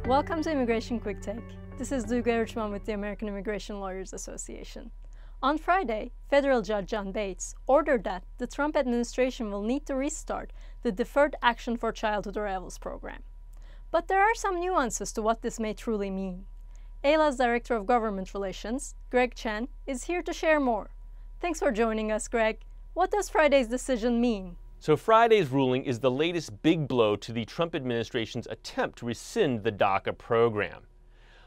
Welcome to Immigration Quicktake. This is Duygu Erçman with the American Immigration Lawyers Association. On Friday, federal judge John Bates ordered that the Trump administration will need to restart the Deferred Action for Childhood Arrivals program. But there are some nuances to what this may truly mean. AILA's Director of Government Relations, Chen, is here to share more. Thanks for joining us, Greg. What does Friday's decision mean? So Friday's ruling is the latest big blow to the Trump administration's attempt to rescind the DACA program.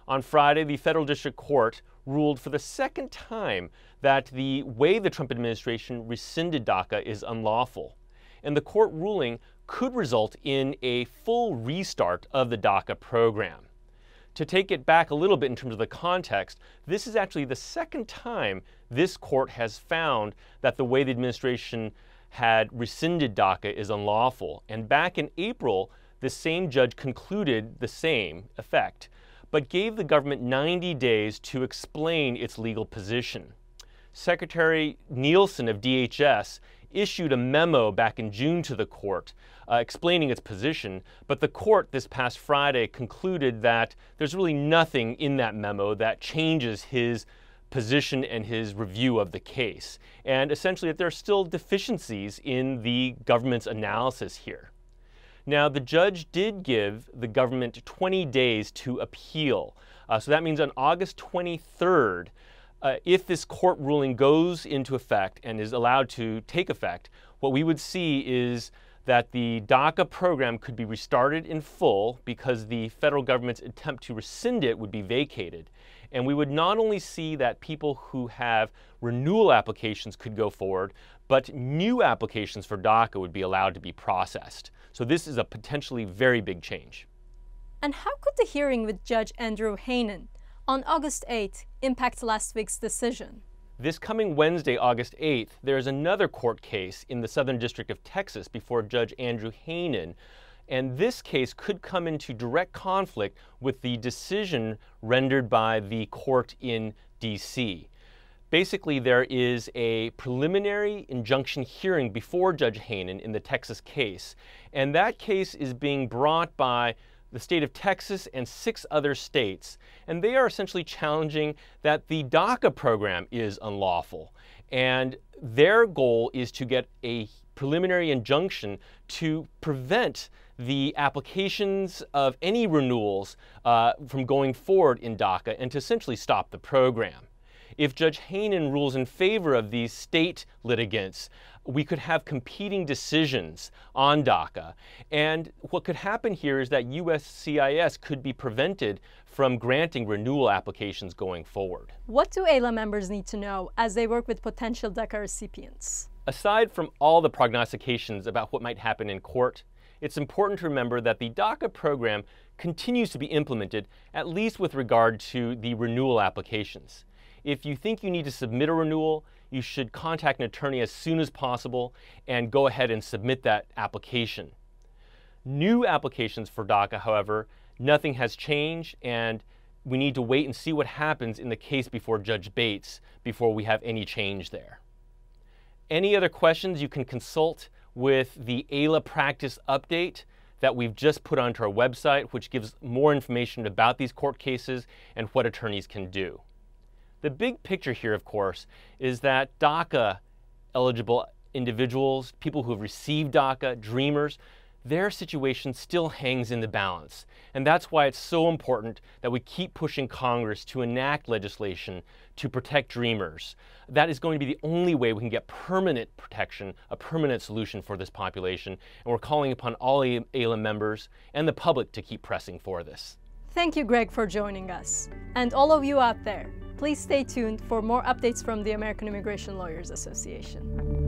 On Friday, the federal district court ruled for the second time that the way the Trump administration rescinded DACA is unlawful. And the court ruling could result in a full restart of the DACA program. To take it back a little bit in terms of the context, this is actually the second time this court has found that the way the administration had rescinded DACA is unlawful. And back in April, the same judge concluded the same effect, but gave the government 90 days to explain its legal position. Secretary Nielsen of DHS issued a memo back in June to the court explaining its position, but the court this past Friday concluded that there's really nothing in that memo that changes his position and his review of the case, and essentially that there are still deficiencies in the government's analysis here. Now, the judge did give the government 20 days to appeal. So that means on August 23rd, if this court ruling goes into effect and is allowed to take effect, what we would see is that the DACA program could be restarted in full because the federal government's attempt to rescind it would be vacated. And we would not only see that people who have renewal applications could go forward, but new applications for DACA would be allowed to be processed. So this is a potentially very big change. And how could the hearing with Judge Andrew Hanen on August 8th impact last week's decision? This coming Wednesday, August 8th, there is another court case in the Southern District of Texas before Judge Andrew Hanen. And this case could come into direct conflict with the decision rendered by the court in D.C. Basically, there is a preliminary injunction hearing before Judge Hanen in the Texas case. And that case is being brought by the state of Texas and 6 other states. And they are essentially challenging that the DACA program is unlawful. And their goal is to get a preliminary injunction to prevent the applications of any renewals from going forward in DACA and to essentially stop the program. If Judge Hanen rules in favor of these state litigants, we could have competing decisions on DACA. And what could happen here is that USCIS could be prevented from granting renewal applications going forward. What do AILA members need to know as they work with potential DACA recipients? Aside from all the prognostications about what might happen in court, it's important to remember that the DACA program continues to be implemented, at least with regard to the renewal applications. If you think you need to submit a renewal, you should contact an attorney as soon as possible and go ahead and submit that application. New applications for DACA, however, nothing has changed, and we need to wait and see what happens in the case before Judge Bates before we have any change there. Any other questions, you can consult with the AILA practice update that we've just put onto our website, which gives more information about these court cases and what attorneys can do. The big picture here, of course, is that DACA eligible individuals, people who have received DACA, dreamers, their situation still hangs in the balance. And that's why it's so important that we keep pushing Congress to enact legislation to protect dreamers. That is going to be the only way we can get permanent protection, a permanent solution for this population. And we're calling upon all AILA members and the public to keep pressing for this. Thank you, Greg, for joining us. And all of you out there, please stay tuned for more updates from the American Immigration Lawyers Association.